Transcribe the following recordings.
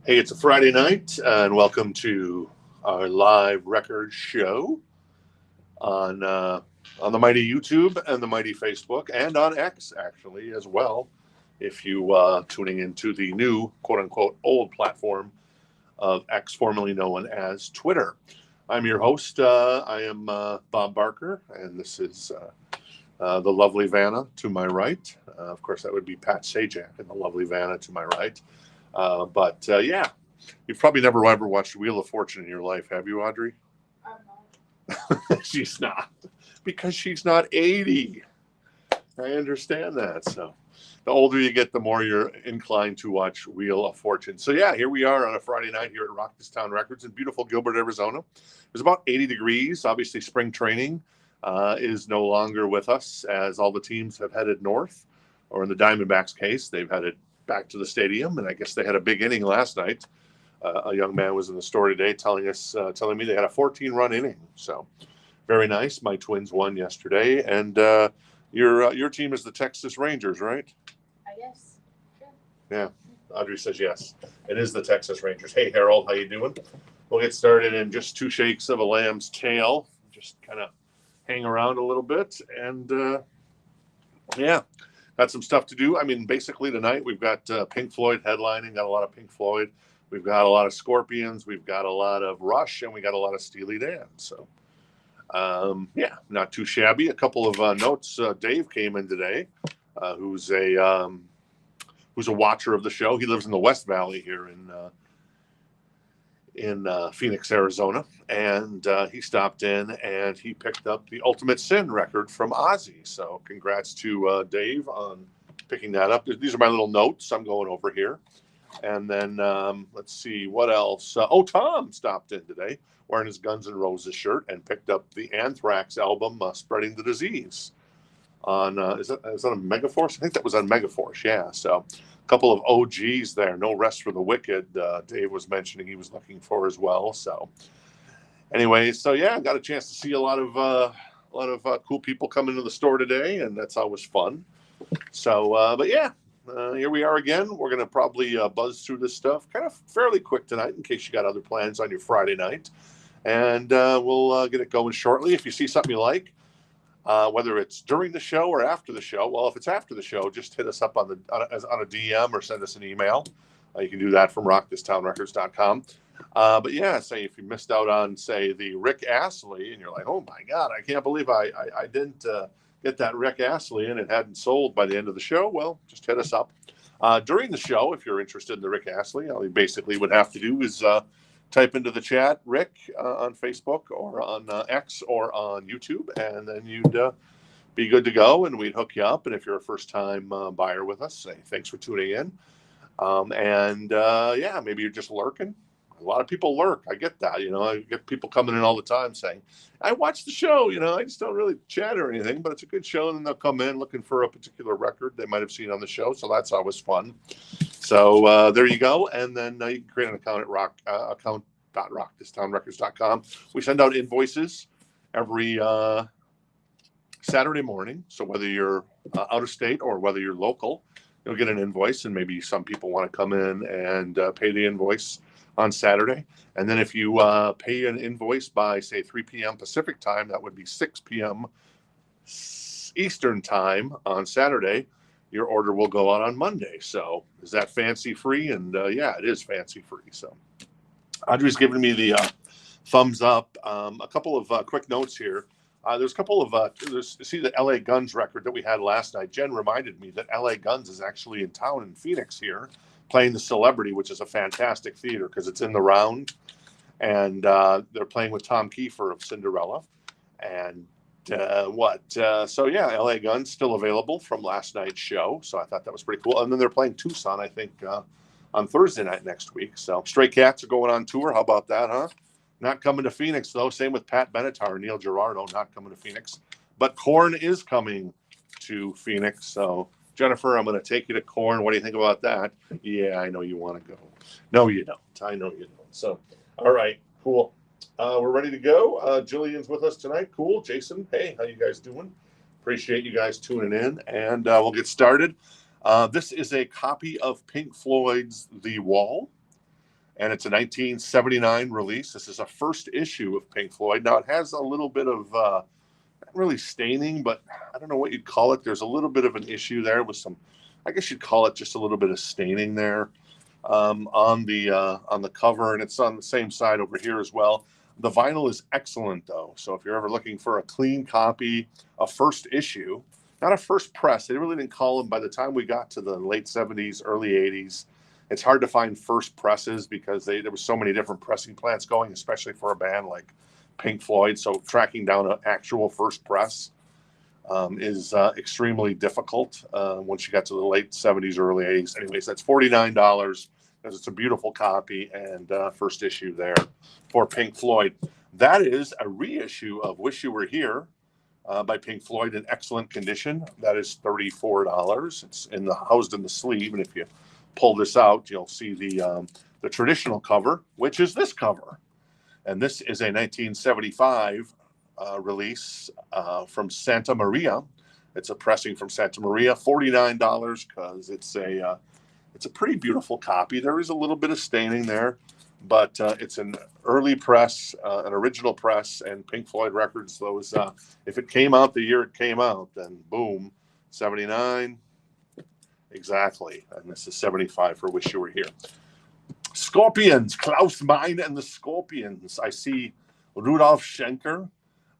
Hey, it's a Friday night, and welcome to our live record show on on the mighty YouTube and the mighty Facebook, and on X actually as well. If you tuning into the new quote unquote old platform of X, formerly known as Twitter. I'm your host. I am Bob Barker, and this is the lovely Vanna to my right. Of course, that would be Pat Sajak and the lovely Vanna to my right. But yeah, you've probably never ever watched Wheel of Fortune in your life, have you, Audrey? I'm not. She's not, because she's not 80. I understand that. So the older you get, the more you're inclined to watch Wheel of Fortune. So yeah, here we are on a Friday night here at Rock This Town Records in beautiful Gilbert, Arizona. It was about 80 degrees. Obviously, spring training is no longer with us as all the teams have headed north, or in the Diamondbacks' case, they've headed back to the stadium. And I guess they had a big inning last night. A young man was in the store today telling me they had a 14-run inning. So very nice. My Twins won yesterday, and your team is the Texas Rangers, right? Yes. Sure. Yeah. Audrey says yes. It is the Texas Rangers. Hey, Harold, how you doing? We'll get started in just two shakes of a lamb's tail. Just kind of hang around a little bit, and yeah, got some stuff to do. I mean, basically tonight we've got Pink Floyd headlining. Got a lot of Pink Floyd. We've got a lot of Scorpions. We've got a lot of Rush, and we got a lot of Steely Dan. So yeah, not too shabby. A couple of notes. Dave came in today, who's a watcher of the show. He lives in the West Valley here in Phoenix, Arizona, and he stopped in and he picked up the Ultimate Sin record from Ozzy. So congrats to Dave on picking that up. These are my little notes I'm going over here. And then let's see what else. Tom stopped in today wearing his Guns N' Roses shirt and picked up the Anthrax album, Spreading the Disease. On is that on Megaforce? I think that was on Megaforce. Yeah. So a couple of OGs there. No Rest for the Wicked. Dave was mentioning he was looking for as well. So anyway, so yeah, got a chance to see a lot of cool people come into the store today, and that's always fun. So, but yeah, here we are again. We're going to probably buzz through this stuff kind of fairly quick tonight in case you got other plans on your Friday night. And we'll get it going shortly. If you see something you like, whether it's during the show or after the show, well, if it's after the show, just hit us up on a DM or send us an email. You can do that from rockthistownrecords.com. But yeah, say if you missed out on, say, the Rick Astley, and you're like, oh my God, I can't believe I didn't get that Rick Astley and it hadn't sold by the end of the show, well, just hit us up. During the show, if you're interested in the Rick Astley, all you basically would have to do is type into the chat Rick on Facebook or on X or on YouTube, and then you'd be good to go, and we'd hook you up. And if you're a first-time buyer with us, say thanks for tuning in. And yeah, maybe you're just lurking. A lot of people lurk. I get that. I get people coming in all the time saying, I watch the show. I just don't really chat or anything, but it's a good show. And then they'll come in looking for a particular record they might have seen on the show. So that's always fun. So there you go. And then you can create an account at account.rockthistownrecords.com. We send out invoices every Saturday morning. So whether you're out of state or whether you're local, you'll get an invoice, and maybe some people want to come in and pay the invoice on Saturday. And then if you pay an invoice by, say, 3 p.m. Pacific time, that would be 6 p.m. Eastern time on Saturday, your order will go out on Monday. So is that fancy free? And yeah, it is fancy free. So Audrey's giving me the thumbs up. A couple of quick notes here. There's a couple of, see the LA Guns record that we had last night. Jenn reminded me that LA Guns is actually in town in Phoenix here, playing the Celebrity, which is a fantastic theater because it's in the Round. And they're playing with Tom Kiefer of Cinderella. And so yeah, LA Guns still available from last night's show. So I thought that was pretty cool. And then they're playing Tucson, I think, on Thursday night next week. So Stray Cats are going on tour. How about that, huh? Not coming to Phoenix, though. Same with Pat Benatar and Neil Girardo, not coming to Phoenix. But Korn is coming to Phoenix. So, Jennifer, I'm going to take you to Korn. What do you think about that? Yeah, I know you want to go. No, you don't. I know you don't. So, all right, cool. We're ready to go. Jillian's with us tonight. Cool. Jason, hey, how you guys doing? Appreciate you guys tuning in. And we'll get started. This is a copy of Pink Floyd's The Wall. and it's a 1979 release. This is a first issue of Pink Floyd. Now, it has a little bit of, not really staining, but I don't know what you'd call it. There's a little bit of an issue there with some, I guess you'd call it just a little bit of staining there on the cover, and it's on the same side over here as well. The vinyl is excellent, though. So if you're ever looking for a clean copy, a first issue, not a first press, they really didn't call them by the time we got to the late 70s, early 80s. It's hard to find first presses because there were so many different pressing plants going, especially for a band like Pink Floyd. So tracking down an actual first press is extremely difficult once you got to the late 70s, early 80s. Anyways, that's $49 because it's a beautiful copy and first issue there for Pink Floyd. That is a reissue of Wish You Were Here by Pink Floyd in excellent condition. That is $34. It's housed in the sleeve, and if you pull this out, you'll see the traditional cover, which is this cover. And this is a 1975 release from Santa Maria. It's a pressing from Santa Maria, $49 because it's a pretty beautiful copy. There is a little bit of staining there, but it's an early press, an original press, and Pink Floyd records. Those, if it came out the year it came out, then boom, 79, exactly. And this is 75 for Wish You Were Here. Scorpions, Klaus Meine and the Scorpions. I see Rudolf Schenker.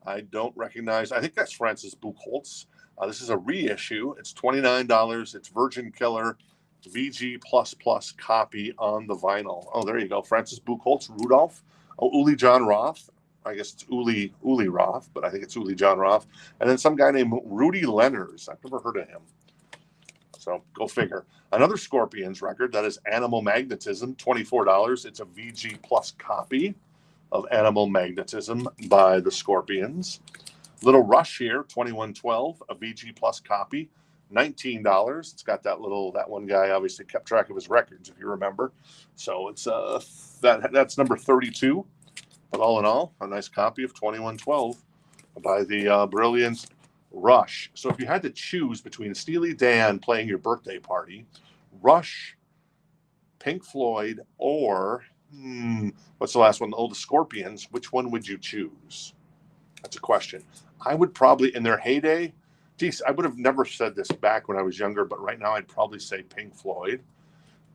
I don't recognize. I think that's Francis Buchholz. This is a reissue. It's $29. It's Virgin Killer VG++ copy on the vinyl. Oh, there you go. Francis Buchholz, Rudolph. Oh, Uli John Roth. I guess it's Uli Roth, but I think it's Uli John Roth. And then some guy named Rudy Lenners. I've never heard of him. So go figure. Another Scorpions record, that is Animal Magnetism, $24. It's a VG+ copy of Animal Magnetism by the Scorpions. Little Rush here, 2112, a VG+ copy, $19. It's got that one guy obviously kept track of his records, if you remember. So it's that's number 32. But all in all, a nice copy of 2112 by the brilliant Rush. So if you had to choose between Steely Dan playing your birthday party, Rush, Pink Floyd, or what's the last one? Oh, the Scorpions. Which one would you choose? That's a question. I would probably, in their heyday, geez, I would have never said this back when I was younger, but right now I'd probably say Pink Floyd.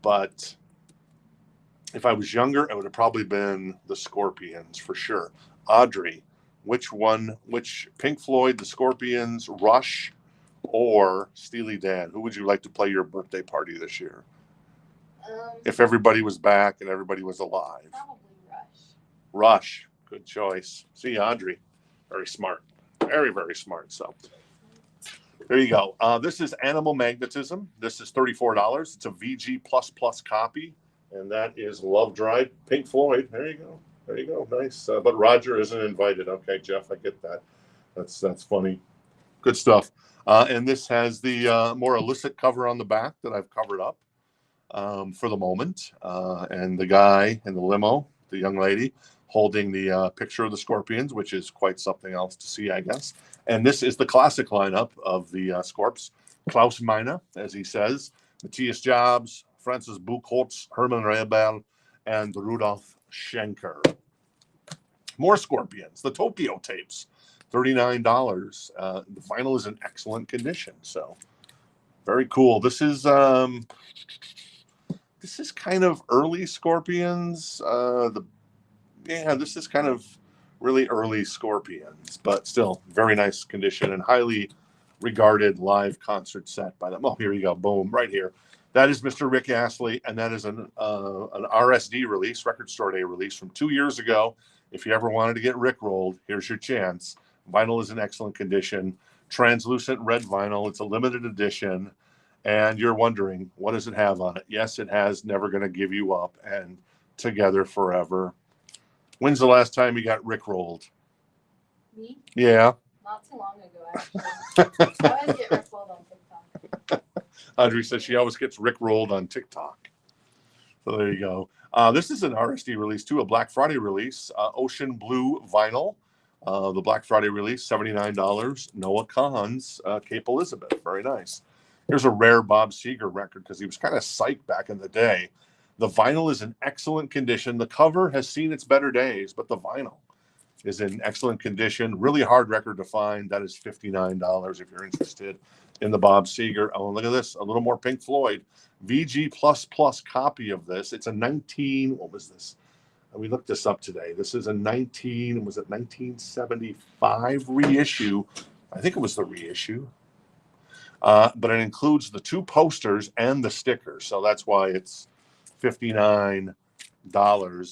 But if I was younger, it would have probably been the Scorpions for sure. Audrey, which Pink Floyd, the Scorpions, Rush, or Steely Dan? Who would you like to play your birthday party this year? If everybody was back and everybody was alive. Probably Rush. Rush, good choice. See, Audrey, very smart. Very, very smart. So there you go. This is Animal Magnetism. This is $34. It's a VG++ copy, and that is Love Drive, Pink Floyd. There you go. There you go. Nice. But Roger isn't invited. Okay, Jeff, I get that. That's funny. Good stuff. And this has the more illicit cover on the back that I've covered up for the moment. And the guy in the limo, the young lady, holding the picture of the Scorpions, which is quite something else to see, I guess. And this is the classic lineup of the Scorps. Klaus Meine, as he says, Matthias Jobs, Francis Buchholz, Hermann Rebel, and Rudolf Schenker. More Scorpions, the Tokyo tapes, $39. The vinyl is in excellent condition, so very cool. This is kind of early Scorpions. This is kind of really early Scorpions, but still very nice condition and highly regarded live concert set by them. Oh, here you go, boom, right here. That is Mr. Rick Astley, and that is an RSD release, Record Store Day release from 2 years ago. If you ever wanted to get Rickrolled, here's your chance. Vinyl is in excellent condition. Translucent red vinyl. It's a limited edition. And you're wondering, what does it have on it? Yes, it has Never Gonna Give You Up and Together Forever. When's the last time you got Rickrolled? Me? Yeah. Not too long ago, actually. I always get Rickrolled on TikTok. Audrey says she always gets Rickrolled on TikTok. So there you go. This is an RSD release too, a Black Friday release. Ocean Blue vinyl. The Black Friday release, $79. Noah Kahan's Cape Elizabeth. Very nice. Here's a rare Bob Seger record because he was kind of psyched back in the day. The vinyl is in excellent condition. The cover has seen its better days, but the vinyl is in excellent condition. Really hard record to find. That is $59 if you're interested in the Bob Seger. Oh, look at this. A little more Pink Floyd. VG++ copy of this. It's a 19, what was this? We looked this up today. This is a 1975 reissue. I think it was the reissue. But it includes the 2 posters and the stickers. So that's why it's $59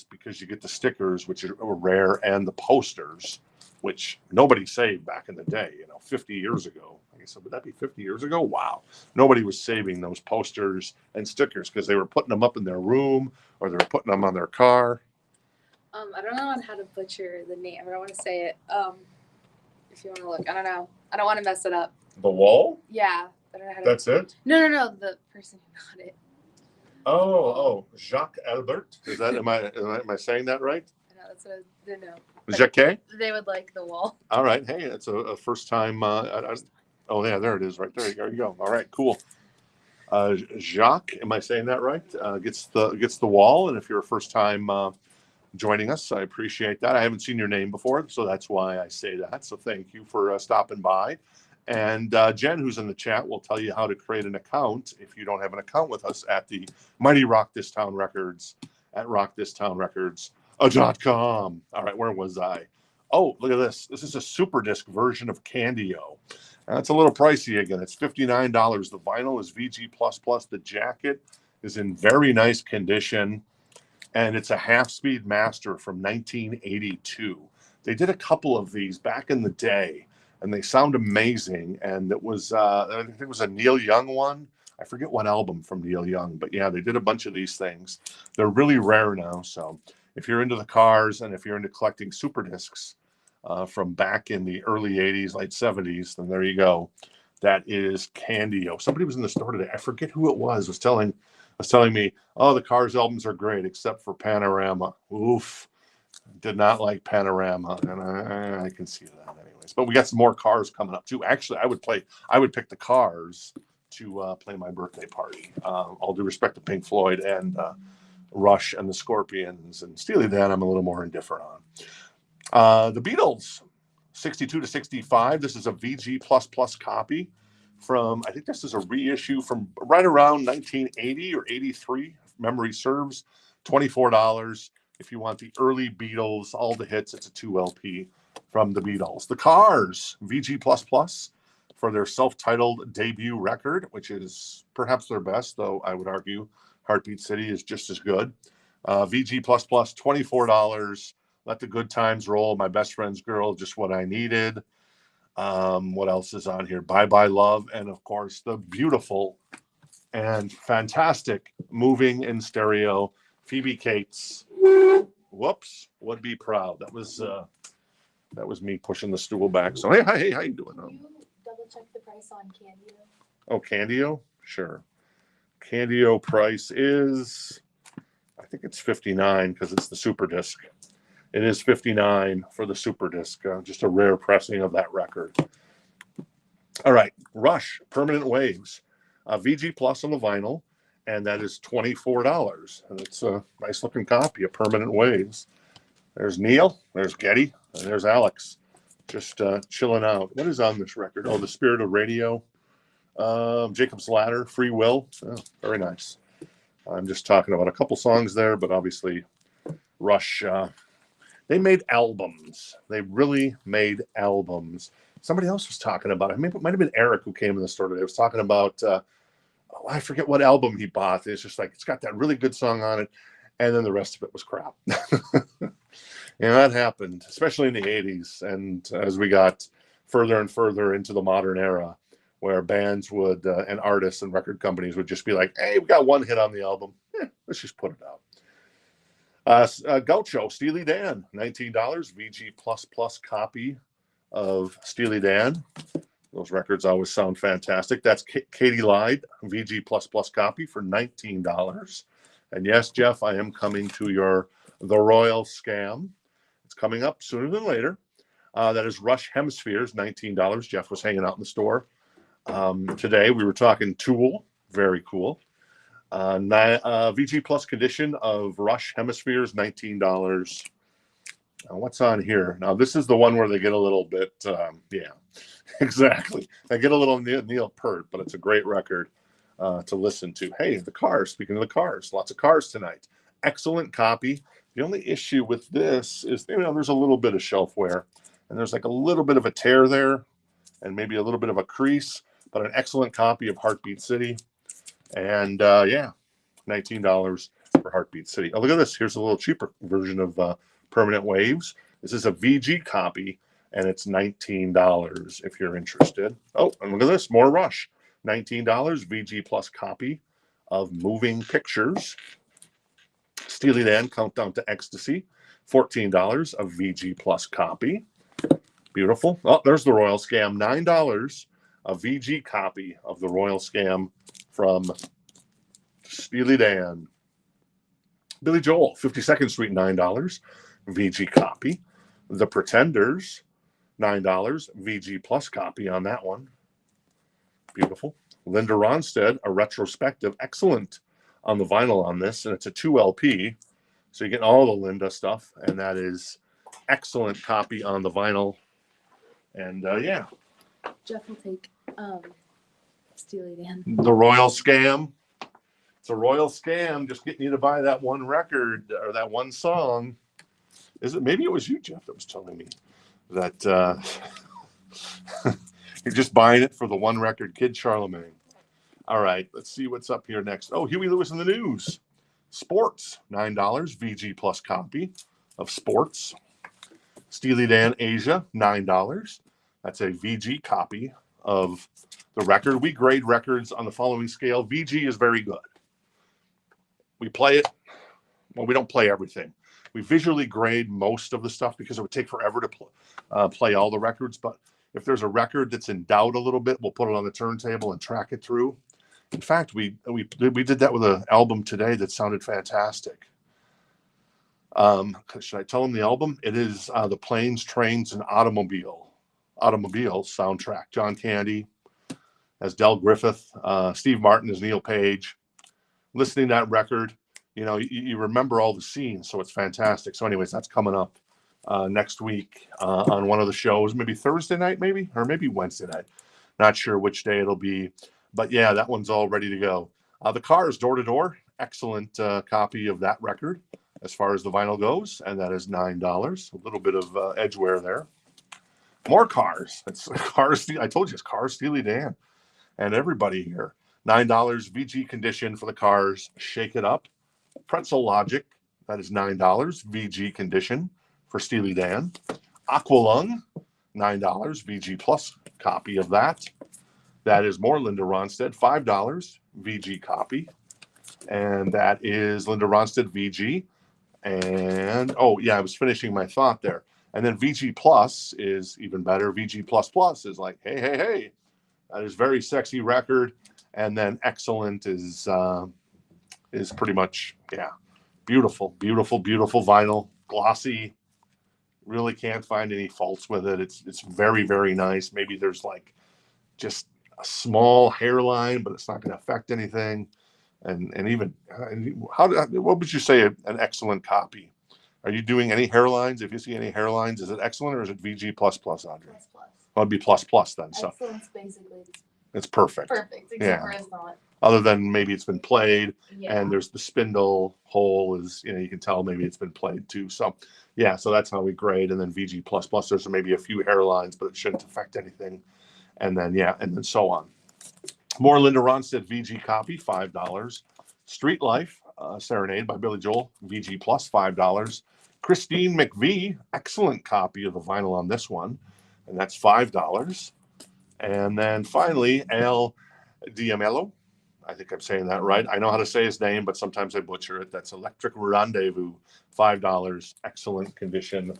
because you get the stickers, which are rare, and the posters, which nobody saved back in the day, 50 years ago. I said, would that be 50 years ago? Wow. Nobody was saving those posters and stickers because they were putting them up in their room or they were putting them on their car. I don't know how to butcher the name. I don't want to say it. If you want to look, I don't know. I don't want to mess it up. The wall? Yeah. I don't know how to. That's it? No. The person who got it. Oh, Jacques Albert. Is that am I saying that right? No, that's what I know. Jacques? They would like the wall. All right. Hey, it's a first time. Oh yeah, there it is, right there. There you go. All right, cool. Jacques, am I saying that right? Gets the wall, and if you're a first time joining us, I appreciate that. I haven't seen your name before, so that's why I say that. So thank you for stopping by. And Jenn, who's in the chat, will tell you how to create an account if you don't have an account with us at the Mighty Rock This Town Records at rockthistownrecords.com. All right, where was I? Oh, look at this. This is a super disc version of Candio. It's a little pricey again. It's $59. The vinyl is VG++. The jacket is in very nice condition, and it's a half-speed master from 1982. They did a couple of these back in the day, and they sound amazing. And it was, I think it was a Neil Young one. I forget what album from Neil Young, but yeah, they did a bunch of these things. They're really rare now. So if you're into the cars and if you're into collecting super discs from back in the early 80s, late 70s, then there you go. That is Candio. Somebody was in the store today. I forget who it was telling me, oh, the Cars albums are great except for Panorama. Oof. Did not like Panorama, and I can see that anyways. But we got some more Cars coming up too. Actually, I would pick the Cars to play my birthday party. All due respect to Pink Floyd and Rush and the Scorpions and Steely Dan, I'm a little more indifferent on. The Beatles, 62 to 65. This is a VG++ copy from, I think this is a reissue from right around 1980 or 83, if memory serves. $24. If you want the early Beatles, all the hits, it's a 2 LP from the Beatles. The Cars, VG++, for their self-titled debut record, which is perhaps their best, though I would argue Heartbeat City is just as good. VG++, $24. Let the Good Times Roll, My Best Friend's Girl, Just What I Needed. What else is on here? Bye Bye Love, and of course the beautiful and fantastic moving in stereo Phoebe Cates. Whoops, would be proud. That was me pushing the stool back. So hey, how you doing? Can you double check the price on Candio? Oh, Candio? Sure. Candio price is, I think it's $59 because it's the super disc. It is $59 for the super disc. Just a rare pressing of that record. All right, Rush, Permanent Waves, VG Plus on the vinyl, and that is $24. And it's a nice looking copy of Permanent Waves. There's Neil, there's Getty, and there's Alex, just chilling out. What is on this record? Oh, The Spirit of Radio, Jacob's Ladder, Free Will. Oh, very nice. I'm just talking about a couple songs there, but obviously Rush, they made albums. They really made albums. Somebody else was talking about it. Maybe it might have been Eric who came in the store today. He was talking about, I forget what album he bought. It's just like, it's got that really good song on it. And then the rest of it was crap. And that happened, especially in the 80s. And as we got further and further into the modern era, where bands would, and artists and record companies would just be like, hey, we got one hit on the album. Let's just put it out. Gaucho, Steely Dan, $19, VG++ copy of Steely Dan. Those records always sound fantastic. That's Katie Lied, VG++ copy for $19. And yes, Jeff, I am coming to your The Royal Scam. It's coming up sooner than later. That is Rush Hemispheres, $19. Jeff was hanging out in the store. Today we were talking Tool, very cool. VG Plus condition of Rush Hemispheres, $19. What's on here? Now, this is the one where they get a little bit, yeah, exactly. They get a little Neil Peart, but it's a great record to listen to. Hey, the Cars, speaking of the Cars, lots of Cars tonight. Excellent copy. The only issue with this is, there's a little bit of shelf wear, and there's like a little bit of a tear there, and maybe a little bit of a crease, but an excellent copy of Heartbeat City. And yeah, $19 for Heartbeat City. Oh, look at this. Here's a little cheaper version of Permanent Waves. This is a VG copy, and it's $19 if you're interested. Oh, and look at this. More Rush. $19 VG Plus copy of Moving Pictures. Steely Dan, Countdown to Ecstasy. $14 a VG Plus copy. Beautiful. Oh, there's the Royal Scam. $9 a VG copy of the Royal Scam from Steely Dan. Billy Joel, 52nd Street, $9. VG copy. The Pretenders, $9. VG Plus copy on that one. Beautiful. Linda Ronstadt, a retrospective. Excellent on the vinyl on this, and it's a 2 LP. So you're getting all the Linda stuff, and that is excellent copy on the vinyl. And yeah. Jeff will take Steely Dan. The Royal Scam. It's a royal scam, just getting you to buy that one record or that one song. Is it? Maybe it was you, Jeff, that was telling me that you're just buying it for the one record, Kid Charlemagne. All right, let's see what's up here next. Oh, Huey Lewis in the News. Sports, $9, VG Plus copy of Sports. Steely Dan Asia, $9. That's a VG copy of the record. We grade records on the following scale. VG is very good. We play it. Well, we don't play everything. We visually grade most of the stuff because it would take forever to play all the records. But if there's a record that's in doubt a little bit, we'll put it on the turntable and track it through. In fact, we did that with an album today that sounded fantastic. Should I tell them the album? It is the Planes, Trains, and Automobile soundtrack. John Candy as Del Griffith, Steve Martin as Neil Page. Listening to that record, you remember all the scenes, so it's fantastic. So anyways, that's coming up next week on one of the shows, maybe Thursday night, or maybe Wednesday night. Not sure which day it'll be, but yeah, that one's all ready to go. The Cars, Door to Door, excellent copy of that record as far as the vinyl goes, and that is $9. A little bit of edge wear there. More Cars. It's Cars. I told you it's Cars, Steely Dan, and everybody here. $9 VG condition for the Cars. Shake It Up. Pretzel Logic. That is $9 VG condition for Steely Dan. Aqualung. $9 VG Plus copy of that. That is more Linda Ronstadt. $5 VG copy. And that is Linda Ronstadt VG. And, oh, yeah, I was finishing my thought there. And then VG Plus is even better. VG Plus Plus is like, hey. That is very sexy record. And then Excellent is pretty much, yeah, beautiful vinyl, glossy. Really can't find any faults with it. It's very, very nice. Maybe there's like just a small hairline, but it's not going to affect anything. And even what would you say an excellent copy? Are you doing any hairlines? If you see any hairlines, is it excellent or is it VG plus, Audrey? Plus. Well, it'd be plus then. Excellent's basically it's perfect. Perfect, except for it's not. Other than maybe it's been played, and there's the spindle hole is, you can tell maybe it's been played too. So, yeah, so that's how we grade. And then VG plus, there's maybe a few hairlines, but it shouldn't affect anything. And then, and then so on. More Linda Ronstadt VG copy, $5. Street Life, Serenade by Billy Joel, VG plus, $5. Christine McVie, excellent copy of the vinyl on this one, and that's $5. And then finally, Al Diamello. I think I'm saying that right. I know how to say his name, but sometimes I butcher it. That's Electric Rendezvous, $5. Excellent condition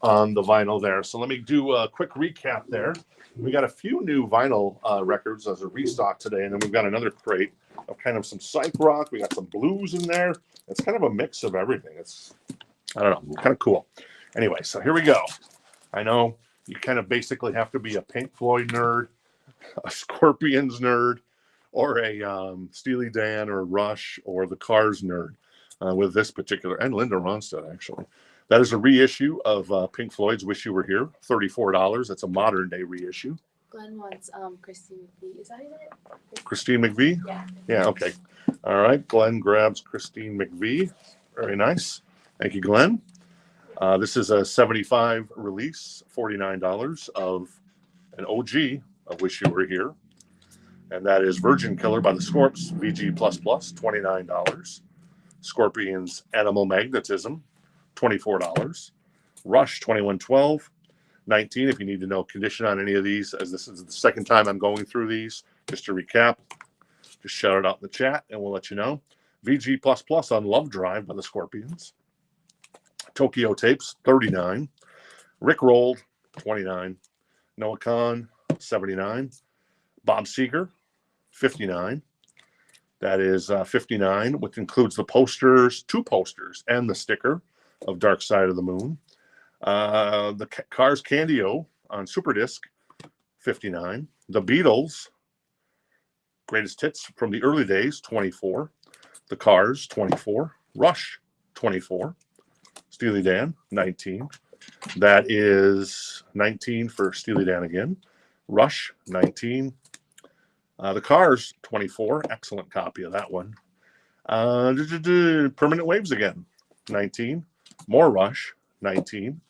on the vinyl there. So let me do a quick recap there. We got a few new vinyl records as a restock today, and then we've got another crate of kind of some psych rock. We got some blues in there. It's kind of a mix of everything. It's, I don't know, kind of cool. Anyway, so here we go. I know you kind of basically have to be a Pink Floyd nerd, a Scorpions nerd, or a Steely Dan or Rush or the Cars nerd with this particular, and Linda Ronstadt actually. That is a reissue of Pink Floyd's "Wish You Were Here," $34. That's a modern day reissue. Glenn wants Christine McVie. Is that it? Christine McVie? Yeah. Yeah, okay. All right, Glenn grabs Christine McVie. Very nice. Thank you, Glenn. This is a 75 release, $49 of an OG of "Wish You Were Here." And that is Virgin Killer by the Scorps, VG++, $29. Scorpions Animal Magnetism, $24. Rush, 2112, 19. If you need to know condition on any of these, as this is the second time I'm going through these, just to recap, just shout it out in the chat and we'll let you know. VG++ on Love Drive by the Scorpions. Tokyo Tapes, 39. Rick Rolled, 29. Noah Khan, 79. Bob Seger, 59. That is 59, which includes the posters, 2 posters, and the sticker of Dark Side of the Moon. The Cars Candy-O on Super Disc, 59. The Beatles, Greatest Hits from the early days, 24. The Cars, 24. Rush, 24. Steely Dan, 19. That is 19 for Steely Dan again. Rush, 19. The Cars, 24. Excellent copy of that one. Permanent Waves again, 19. More Rush, 19.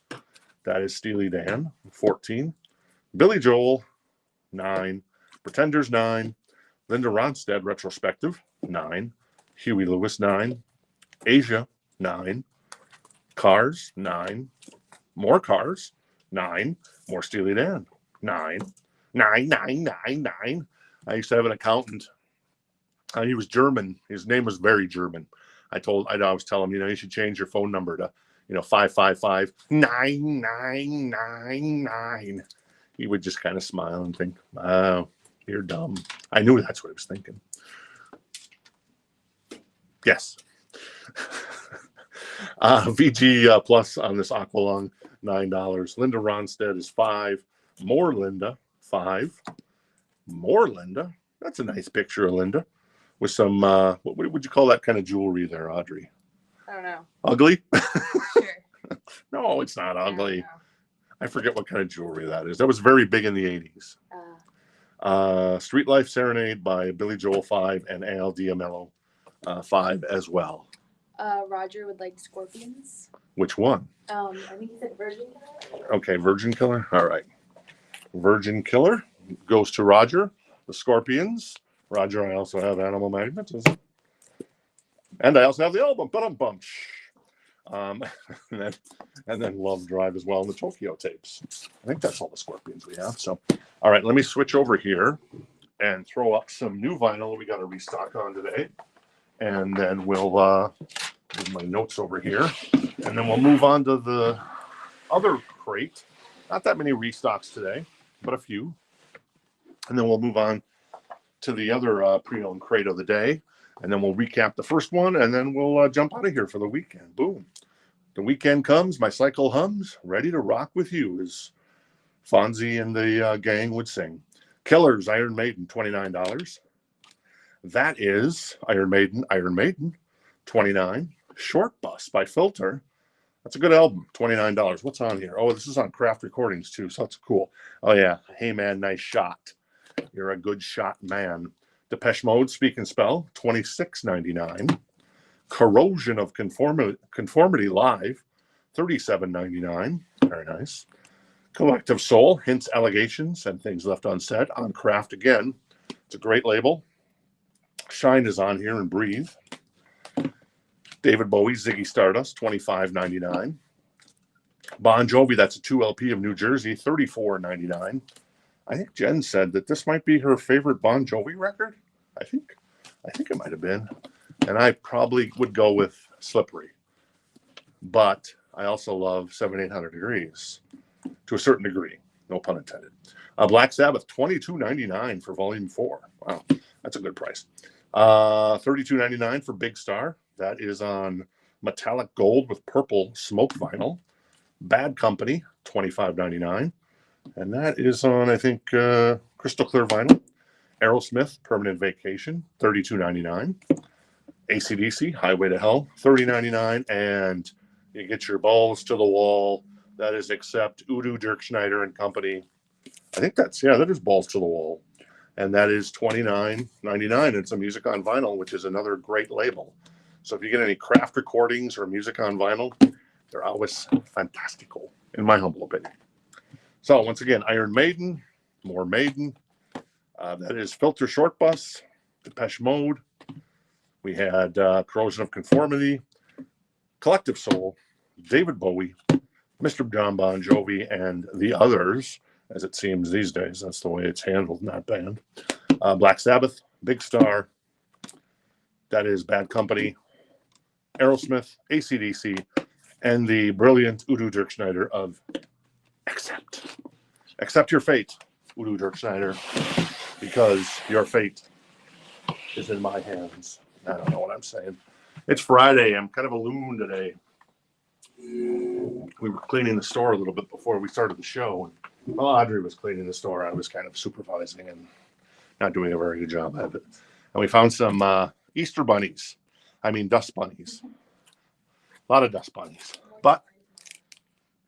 That is Steely Dan, 14. Billy Joel, 9. Pretenders, 9. Linda Ronstadt retrospective, 9. Huey Lewis, 9. Asia, 9. Cars, 9. More Cars, 9. More Steely Dan, 9. 9, 9, 9, 9. I used to have an accountant. He was German. His name was very German. I always tell him, you should change your phone number to, 555-9999. He would just kind of smile and think, "Oh, you're dumb." I knew that's what he was thinking. Yes. VG plus on this Aqualung, $9. Linda Ronstadt is 5. More Linda, 5. More Linda. That's a nice picture of Linda with some, what would you call that kind of jewelry there, Audrey? I don't know. Ugly? Sure. No, it's not ugly. No. I forget what kind of jewelry that is. That was very big in the 80s. Street Life Serenade by Billy Joel, 5, and Al Diamello, 5 as well. Roger would like Scorpions. Which one? I think he said Virgin Killer. Okay, Virgin Killer. All right. Virgin Killer goes to Roger. The Scorpions. Roger, I also have Animal Magnetism. And I also have the album. Bunch. And then Love Drive as well, and the Tokyo Tapes. I think that's all the Scorpions we have. So, all right, let me switch over here and throw up some new vinyl we got to restock on today. And then we'll move my notes over here. And then we'll move on to the other crate. Not that many restocks today, but a few. And then we'll move on to the other pre-owned crate of the day. And then we'll recap the first one, and then we'll jump out of here for the weekend. Boom. The weekend comes, my cycle hums, ready to rock with you, as Fonzie and the gang would sing. Killers, Iron Maiden, $29. That is Iron Maiden, $29. Short Bus by Filter. That's a good album, $29. What's on here? Oh, this is on Craft Recordings, too, so that's cool. Oh, yeah. Hey, man, nice shot. You're a good shot, man. Depeche Mode, Speak and Spell, $26.99. Corrosion of Conformity Live, $37.99. Very nice. Collective Soul, Hints, Allegations, and Things Left Unsaid on Craft again. It's a great label. Shine is on here and Breathe. David Bowie, Ziggy Stardust, $25.99. Bon Jovi, that's a 2 LP of New Jersey, $34.99. I think Jenn said that this might be her favorite Bon Jovi record. I think it might have been. And I probably would go with Slippery. But I also love 7-800 Degrees to a certain degree. No pun intended. Black Sabbath, $22.99 for Volume 4. Wow, that's a good price. $32.99 for Big Star. That is on metallic gold with purple smoke vinyl. Bad Company, $25.99. And that is on, I think, crystal clear vinyl. Aerosmith, Permanent Vacation, $32.99. AC/DC, Highway to Hell, $30.99. And you get your balls to the wall. That is Accept, Udo Dirk Schneider and Company. I think that is Balls to the Wall. And that is $29.99. It's a music on vinyl, which is another great label. So if you get any craft recordings or music on vinyl, they're always fantastical, in my humble opinion. So once again, Iron Maiden, more Maiden. That is Filter Short Bus, Depeche Mode. We had Corrosion of Conformity, Collective Soul, David Bowie, Mr. John Bon Jovi, and the others, as it seems these days. That's the way it's handled, not banned. Black Sabbath, Big Star. That is Bad Company, Aerosmith, AC/DC, and the brilliant Udo Dirk Schneider of Accept Your Fate, Udo Dirk Schneider, because your fate is in my hands. I don't know what I'm saying. It's Friday. I'm kind of a loon today. We were cleaning the store a little bit before we started the show. While Audrey was cleaning the store, I was kind of supervising and not doing a very good job of it. And we found some Easter bunnies. I mean, dust bunnies. A lot of dust bunnies. But,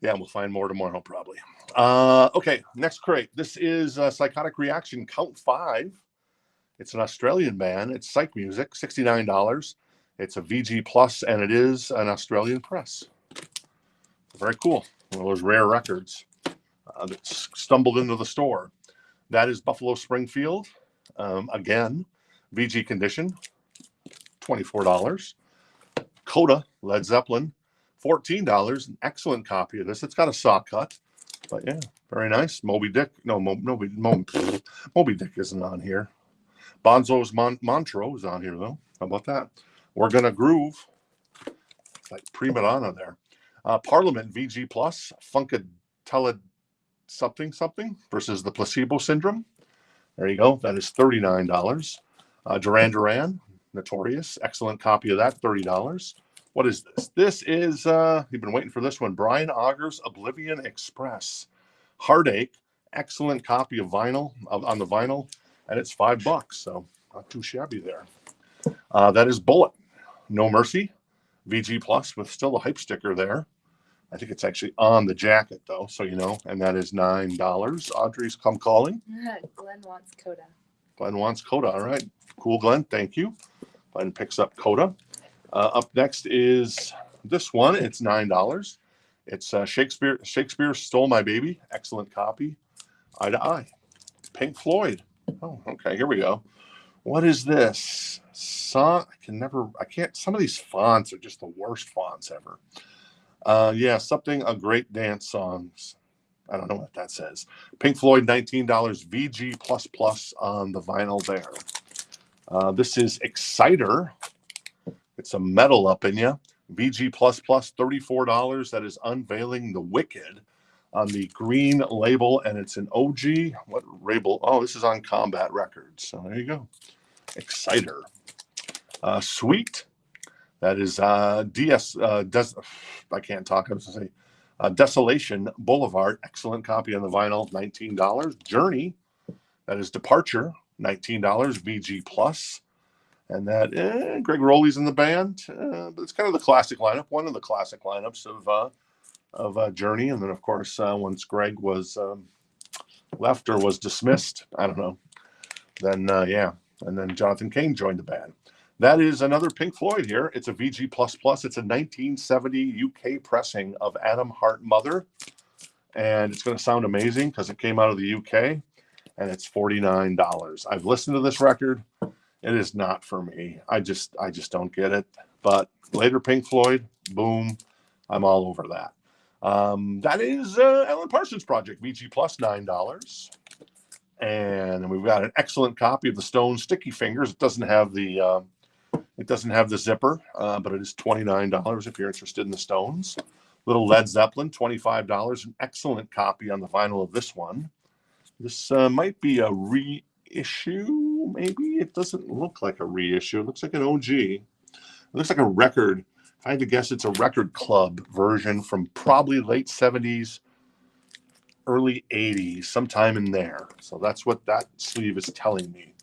yeah, we'll find more tomorrow probably. Okay, next crate. This is Psychotic Reaction Count 5. It's an Australian band. It's psych music, $69. It's a VG Plus, and it is an Australian press. Very cool. One of those rare records that stumbled into the store. That is Buffalo Springfield. Again, VG condition, $24. Coda, Led Zeppelin, $14. An excellent copy of this. It's got a saw cut, but yeah, very nice. Moby Dick. No, Moby Dick isn't on here. Bonzo's Montreux is on here, though. How about that? We're Gonna Groove. It's like prima donna there. Parliament VG Plus, Funkadelic something versus the Placebo Syndrome. There you go. That is $39. Duran Duran, Notorious. Excellent copy of that, $30. What is this? This is, you've been waiting for this one, Brian Auger's Oblivion Express. Heartache, excellent copy of vinyl, on the vinyl, and it's $5, so not too shabby there. That is Bullet, No Mercy, VG Plus with still the hype sticker there. I think it's actually on the jacket, though, so you know, and that is $9. Audrey's come calling. Glenn wants Coda. Glenn wants Coda, all right. Cool, Glenn, thank you. Glenn picks up Coda. Up next is this one. It's $9. It's Shakespeare Stole My Baby. Excellent copy. Eye to Eye. Pink Floyd. Oh, okay, here we go. What is this? Some of these fonts are just the worst fonts ever. Yeah, something, a great dance songs. I don't know what that says. Pink Floyd, $19 VG++ on the vinyl there. This is Exciter. It's a metal up in ya. VG++, $34. That is Unveiling the Wicked on the green label, and it's an OG. What label? Oh, this is on Combat Records. So there you go. Exciter. Sweet. That is I can't talk. I was going to say Desolation Boulevard. Excellent copy on the vinyl, $19. Journey. That is Departure, $19. VG Plus. And that, Greg Rowley's in the band. But it's kind of the classic lineup, one of the classic lineups of Journey. And then, of course, once Greg was left or was dismissed, I don't know. Then, and then Jonathan Cain joined the band. That is another Pink Floyd here. It's a VG++. It's a 1970 UK pressing of Adam Hart Mother. And it's going to sound amazing because it came out of the UK. And it's $49. I've listened to this record. It is not for me. I just don't get it. But later Pink Floyd, boom, I'm all over that. That is Alan Parsons Project, VG+, $9. And we've got an excellent copy of the Stones Sticky Fingers. It doesn't have the zipper, but it is $29 if you're interested in the Stones. Little Led Zeppelin, $25. An excellent copy on the vinyl of this one. This might be a reissue. Maybe it doesn't look like a reissue. It looks like an OG. It looks like a record. If I had to guess, it's a record club version from probably late 70s, early 80s, sometime in there. So that's what that sleeve is telling me.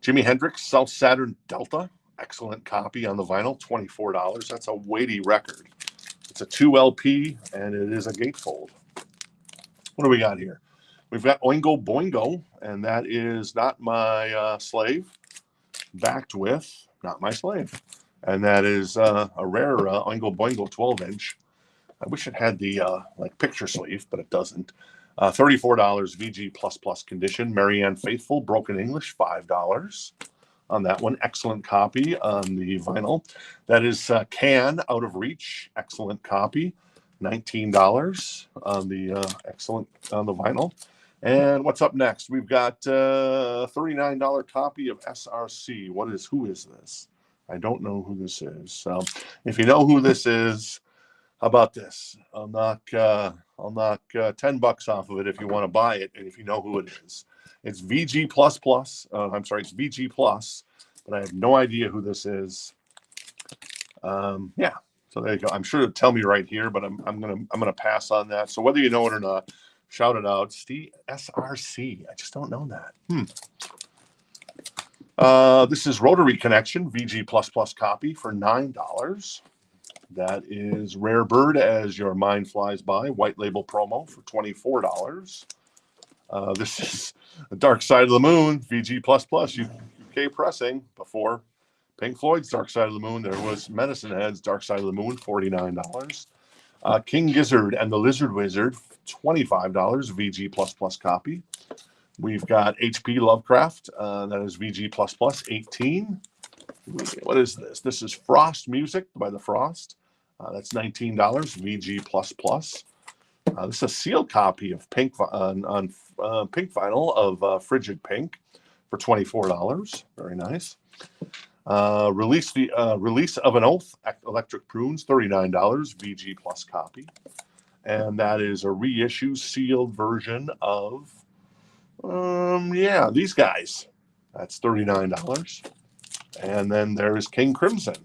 Jimi Hendrix, South Saturn Delta. Excellent copy on the vinyl, $24. That's a weighty record. It's a 2 LP, and it is a gatefold. What do we got here? We've got Oingo Boingo, and that is Not My Slave, backed with Not My Slave. And that is a rare Oingo Boingo 12-inch. I wish it had the like picture sleeve, but it doesn't. $34 VG++ condition. Marianne Faithfull, Broken English, $5 on that one. Excellent copy on the vinyl. That is Can, Out of Reach. Excellent copy. $19 on the excellent on the vinyl. And what's up next? We've got a $39 copy of SRC. Who is this? I don't know who this is. So if you know who this is, how about this? I'll knock $10 off of it if you want to buy it, and if you know who it is. It's VG++. I'm sorry, it's VG+, but I have no idea who this is. Yeah. So there you go. I'm sure it'll tell me right here, but I'm gonna pass on that. So whether you know it or not, shout it out. SRC. I just don't know that. This is Rotary Connection VG++ copy for $9. That is Rare Bird As Your Mind Flies By, white label promo for $24. This is Dark Side of the Moon VG++ UK pressing before Pink Floyd's Dark Side of the Moon. There was Medicine Head's Dark Side of the Moon, $49. King Gizzard and the Lizard Wizard, $25 VG++ copy. We've got HP Lovecraft, that is VG++, 18. What is this? This is Frost Music by The Frost. That's $19 VG++. This is a sealed copy of Pink on Pink vinyl of Frigid Pink for $24. Very nice. Release of an Oath, Electric Prunes, $39 VG+ copy. And that is a reissue sealed version of these guys. That's $39. And then there's King Crimson.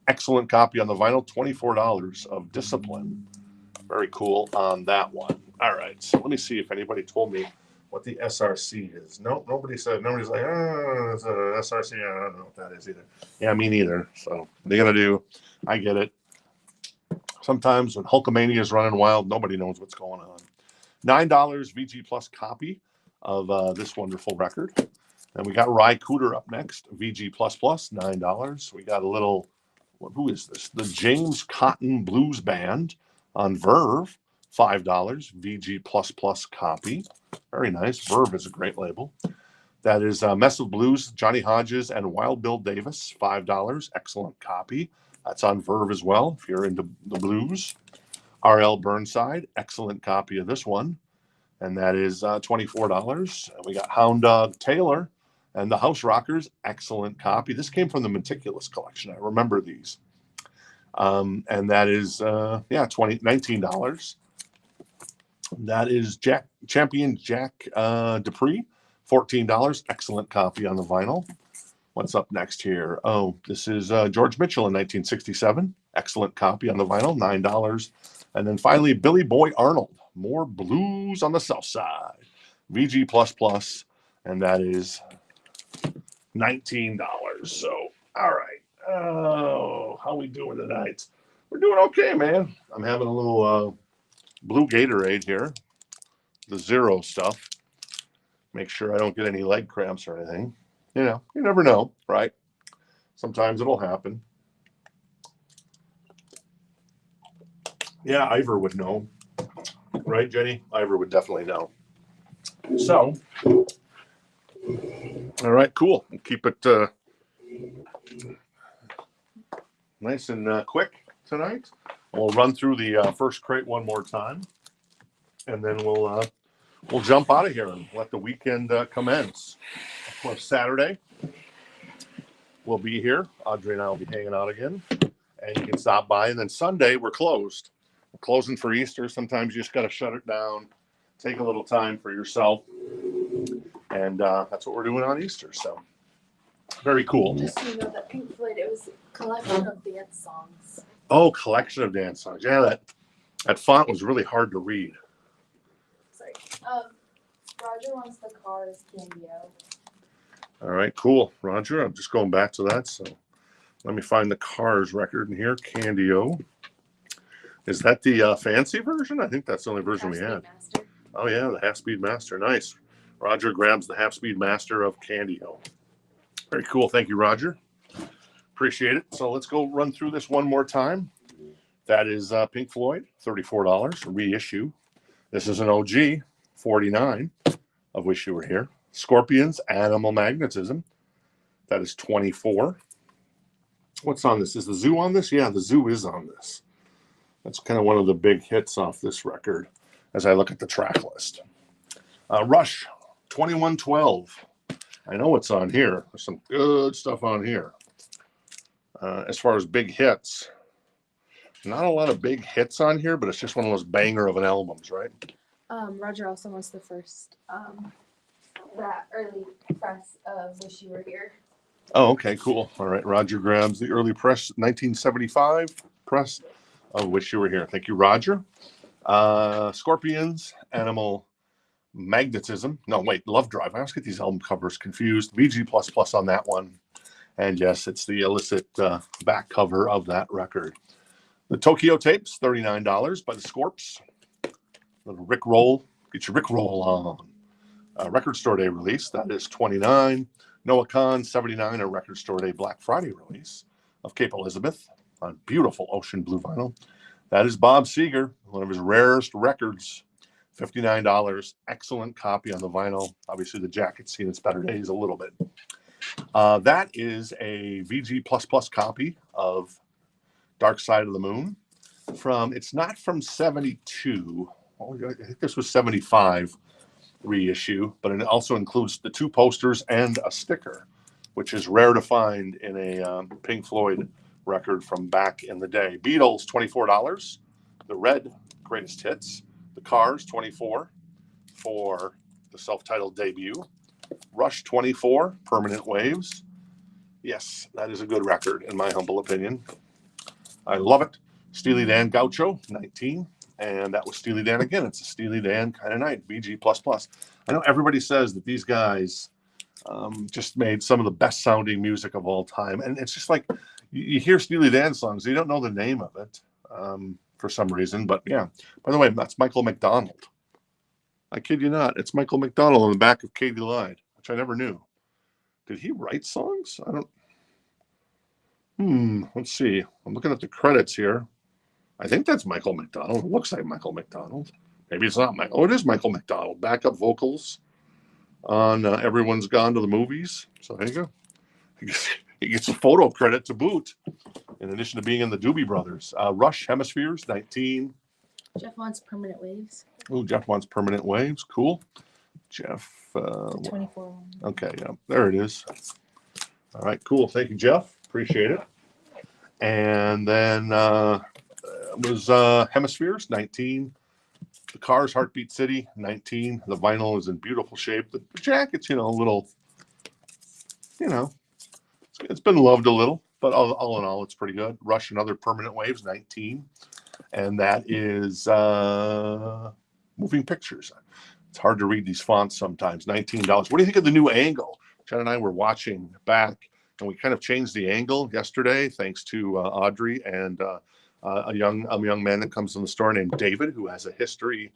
Excellent copy on the vinyl, $24 of Discipline. Very cool on that one. All right, so let me see if anybody told me what the SRC is. Nope, nobody said. Nobody's like, it's an SRC. I don't know what that is either. Yeah, me neither. So they're going to do, I get it. Sometimes when Hulkamania is running wild, nobody knows what's going on. $9 VG+ copy of this wonderful record. And we got Ry Cooder up next, VG++, $9. We got a little, who is this? The James Cotton Blues Band on Verve, $5, VG++ copy. Very nice. Verve is a great label. That is Mess of Blues, Johnny Hodges and Wild Bill Davis, $5. Excellent copy. That's on Verve as well, if you're into the blues. R.L. Burnside, excellent copy of this one. And that is $24. And we got Hound Dog Taylor and the House Rockers, excellent copy. This came from the Meticulous collection. I remember these. And that is, $19. That is Champion Jack Dupree, $14. Excellent copy on the vinyl. What's up next here? Oh, this is George Mitchell in 1967. Excellent copy on the vinyl, $9. And then finally, Billy Boy Arnold, More Blues on the South Side, VG++, and that is $19. So, all right. Oh, how we doing tonight? We're doing okay, man. I'm having a little blue Gatorade here, the zero stuff. Make sure I don't get any leg cramps or anything. You know, you never know, right? Sometimes it'll happen. Yeah, Ivor would know. Right, Jenny? Ivor would definitely know. So, all right, cool. We'll keep it nice and quick tonight. We'll run through the first crate one more time, and then we'll jump out of here and let the weekend commence. Of course, Saturday we'll be here. Audrey and I will be hanging out again, and you can stop by. And then Sunday we're closed. We're closing for Easter. Sometimes you just got to shut it down, take a little time for yourself, and that's what we're doing on Easter. So very cool. Just so you know that Pink Floyd, it was a collection of dance songs. Oh, collection of dance songs. Yeah, that font was really hard to read. Sorry. Roger wants the Cars cameo. All right, cool, Roger. I'm just going back to that. So let me find the Cars record in here. Candio. Is that the fancy version? I think that's the only version we had. Master. Oh yeah, the half-speed master. Nice. Roger grabs the half-speed master of Candio. Very cool. Thank you, Roger. Appreciate it. So let's go run through this one more time. That is Pink Floyd, $34 reissue. This is an OG, $49, of which you were here. Scorpions, Animal Magnetism. That is $24. What's on this? Is the Zoo on this? Yeah, the Zoo is on this. That's kind of one of the big hits off this record as I look at the track list. Rush, 2112. I know what's on here. There's some good stuff on here. As far as big hits, not a lot of big hits on here, but it's just one of those banger of an albums, right? Roger also wants the first, that early press of Wish You Were Here. Oh, okay, cool. All right, Roger grabs the early press, 1975 press of Wish You Were Here. Thank you, Roger. Scorpions, Animal Magnetism. No, wait, Love Drive. I always get these album covers confused. VG++ on that one. And yes, it's the illicit back cover of that record. The Tokyo Tapes, $39 by the Scorps. Little Rick Roll. Get your Rick Roll on. Record Store Day release. That is $29. Noah Khan, $79. A Record Store Day Black Friday release of Cape Elizabeth on beautiful ocean blue vinyl. That is Bob Seger, one of his rarest records. $59. Excellent copy on the vinyl. Obviously, the jacket's seen its better days a little bit. That is a VG++ copy of Dark Side of the Moon. It's not from 72. I think this was 75 reissue, but it also includes the 2 posters and a sticker, which is rare to find in a Pink Floyd record from back in the day. Beatles, $24. The Red Greatest Hits. The Cars, $24 for the self-titled debut. Rush, $24, Permanent Waves. Yes, that is a good record, in my humble opinion. I love it. Steely Dan Gaucho, $19. And that was Steely Dan again. It's a Steely Dan kind of night, VG++. I know everybody says that these guys just made some of the best sounding music of all time. And it's just like, you hear Steely Dan songs, you don't know the name of it for some reason. But yeah, by the way, that's Michael McDonald. I kid you not. It's Michael McDonald on the back of Katie Lied, which I never knew. Did he write songs? I don't. Let's see. I'm looking at the credits here. I think that's Michael McDonald. It looks like Michael McDonald. Maybe it's not Michael. Oh, it is Michael McDonald. Backup vocals on Everyone's Gone to the Movies. So there you go. He gets a photo credit to boot, in addition to being in the Doobie Brothers. Rush Hemispheres, 19. Jeff wants Permanent Waves. Oh, Jeff wants Permanent Waves. Cool. Jeff. The 24 one. Okay, yeah, there it is. All right, cool. Thank you, Jeff. Appreciate it. And then was Hemispheres, 19. The Cars, Heartbeat City, 19. The vinyl is in beautiful shape. The jacket's, a little, it's been loved a little, but all in all, it's pretty good. Rush and Other Permanent Waves, 19. And that is Moving Pictures. It's hard to read these fonts sometimes. $19. What do you think of the new angle? Jenn and I were watching back, and we kind of changed the angle yesterday, thanks to Audrey and a young man that comes in the store named David, who has a history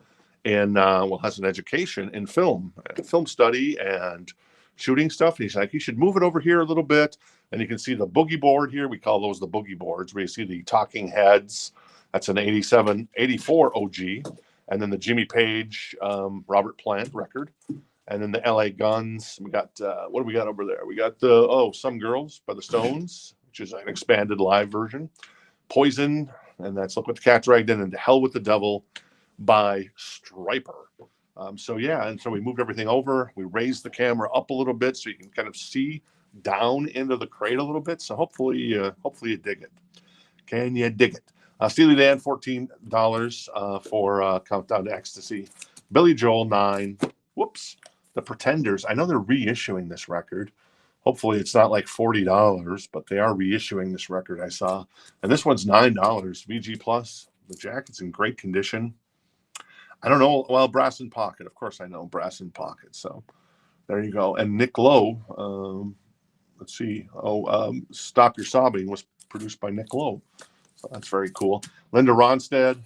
in has an education in film study and shooting stuff. And he's like, you should move it over here a little bit, and you can see the boogie board here. We call those the boogie boards, where you see the talking heads. That's an 84 OG. And then the Jimmy Page, Robert Plant record. And then the LA Guns. We got, what do we got over there? We got Some Girls by the Stones, which is an expanded live version. Poison, and that's Look What the Cat Dragged In, and To Hell with the Devil by Stryper. So we moved everything over. We raised the camera up a little bit so you can kind of see down into the crate a little bit. So hopefully you dig it. Can you dig it? Steely Dan, $14 for Countdown to Ecstasy. Billy Joel, $9. Whoops. The Pretenders. I know they're reissuing this record. Hopefully it's not like $40, but they are reissuing this record, I saw. And this one's $9, VG+. The jacket's in great condition. I don't know. Well, Brass in Pocket. Of course I know Brass in Pocket. So There you go. And Nick Lowe, let's see. Stop Your Sobbing was produced by Nick Lowe. So that's very cool. Linda Ronstadt.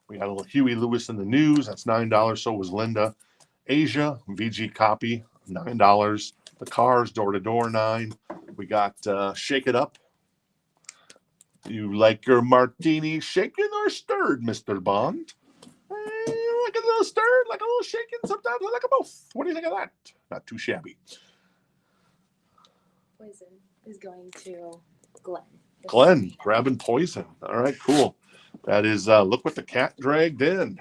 We got a little Huey Lewis in the News. That's $9. So was Linda. Asia, VG copy, $9. The Cars, Door to Door, $9. We got Shake It Up. You like your martini shaken or stirred, Mr. Bond? Like a little stirred, like a little shaken. Sometimes I like them both. What do you think of that? Not too shabby. Poison is going to Glenn. Glenn grabbing Poison. All right, cool. That is Look What the Cat Dragged In.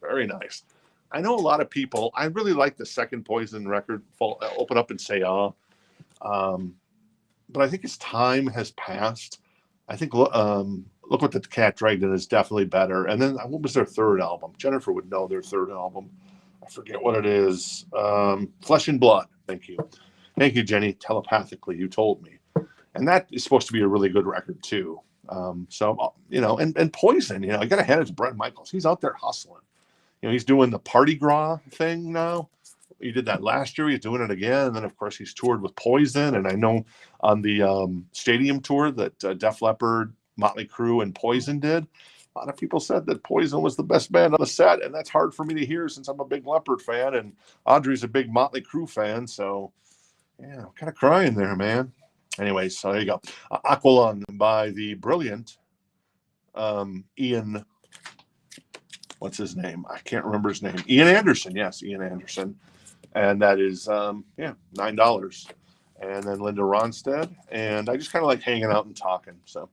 Very nice. I know a lot of people. I really like the second Poison record. Open Up and Say but I think as time has passed, I think Look What the Cat Dragged In is definitely better. And then what was their third album? Jennifer would know their third album. I forget what it is. Flesh and Blood. Thank you. Thank you, Jenny. Telepathically, you told me. And that is supposed to be a really good record, too. So, and Poison, you got to hand it to Bret Michaels. He's out there hustling. He's doing the Party Gras thing now. He did that last year. He's doing it again. And then, of course, he's toured with Poison. And I know on the stadium tour that Def Leppard, Motley Crue, and Poison did, a lot of people said that Poison was the best band on the set. And that's hard for me to hear since I'm a big Leppard fan. And Audrey's a big Motley Crue fan. So, yeah, I'm kind of crying there, man. Anyway, so there you go. Aqualung by the brilliant Ian. What's his name? I can't remember his name. Ian Anderson. Yes, Ian Anderson. And that is, $9. And then Linda Ronstadt. And I just kind of like hanging out and talking. So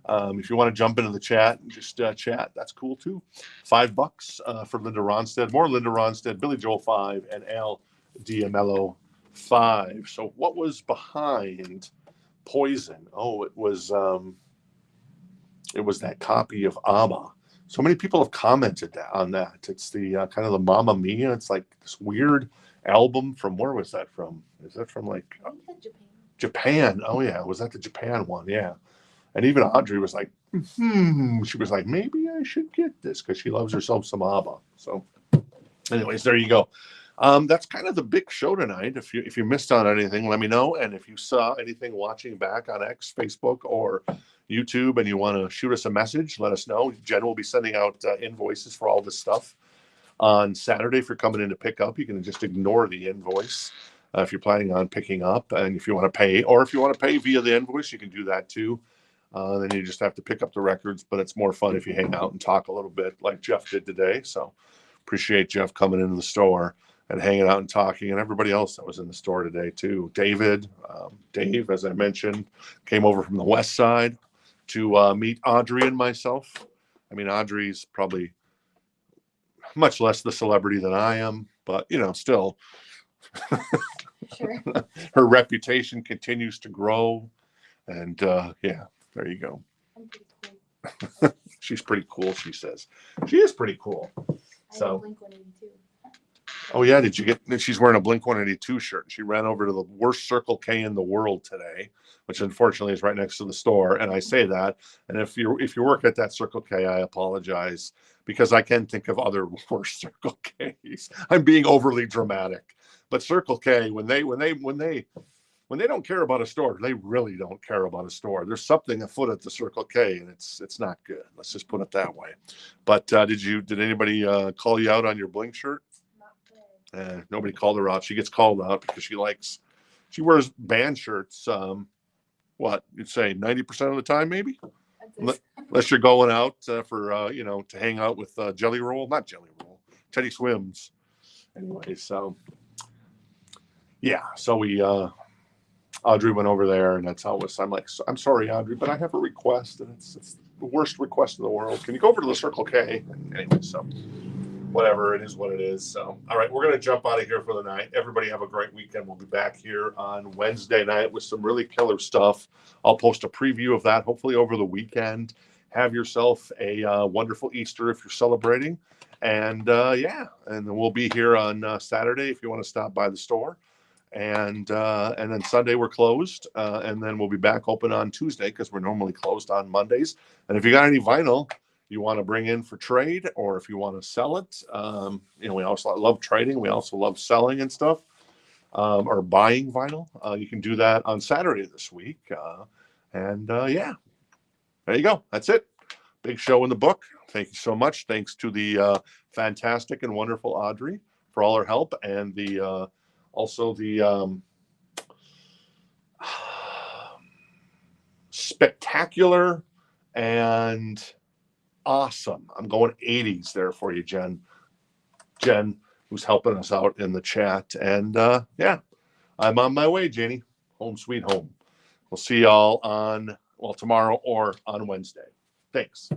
if you want to jump into the chat and just chat, that's cool too. $5 for Linda Ronstadt. More Linda Ronstadt, Billy Joel 5, and Al Diamello 5. So what was behind Poison? Oh, it was that copy of ABBA. So many people have commented on that. It's the kind of the Mamma Mia. It's like this weird album from, where was that from? Is that from like Japan? Oh yeah, was that the Japan one? Yeah. And even Audrey was like, she was like, maybe I should get this because she loves herself some ABBA. So anyways, there you go. That's kind of the big show tonight. If you missed on anything, let me know. And if you saw anything watching back on X, Facebook, or YouTube, and you want to shoot us a message, let us know. Jenn will be sending out invoices for all this stuff on Saturday. If you're coming in to pick up, you can just ignore the invoice if you're planning on picking up. And if you want to pay, or if you want to pay via the invoice, you can do that too. Then you just have to pick up the records. But it's more fun if you hang out and talk a little bit like Jeff did today. So appreciate Jeff coming into the store and hanging out and talking, and everybody else that was in the store today too. Dave, as I mentioned, came over from the west side to meet Audrey and myself. I mean, Audrey's probably much less the celebrity than I am, but still, Sure. Her reputation continues to grow, and yeah, there you go. I'm pretty cool. She's pretty cool, she says. She is pretty cool. So. Blink-182. Oh yeah, did you get? She's wearing a Blink-182 shirt. She ran over to the worst Circle K in the world today, which unfortunately is right next to the store. And I say that, and if you work at that Circle K, I apologize because I can think of other worse Circle Ks. I'm being overly dramatic, but Circle K, when they don't care about a store, they really don't care about a store. There's something afoot at the Circle K, and it's not good. Let's just put it that way. But did anybody call you out on your Blink shirt? Nobody called her out. She gets called out because she wears band shirts. What you'd say 90% of the time, maybe, unless you're going out for to hang out with not Jelly Roll, Teddy Swims. Anyway, so yeah, so we Audrey went over there, and that's how it was. I'm like, I'm sorry, Audrey, but I have a request, and it's the worst request in the world. Can you go over to the Circle K? Anyway, so. Whatever, it is what it is. So, all right, we're going to jump out of here for the night. Everybody have a great weekend. We'll be back here on Wednesday night with some really killer stuff. I'll post a preview of that, hopefully over the weekend. Have yourself a wonderful Easter if you're celebrating. And, yeah, and then we'll be here on Saturday if you want to stop by the store. And then Sunday we're closed. And then we'll be back open on Tuesday because we're normally closed on Mondays. And if you got any vinyl you want to bring in for trade, or if you want to sell it, we also love trading. We also love selling and stuff. or buying vinyl, you can do that on Saturday this week. Yeah, there you go. That's it. Big show in the book. Thank you so much. Thanks to the fantastic and wonderful Audrey for all her help, and the also the spectacular and awesome. I'm going 80s there for you, Jen. Jenn, who's helping us out in the chat. And yeah, I'm on my way, Janie. Home sweet home. We'll see y'all on, well, tomorrow or on Wednesday. Thanks.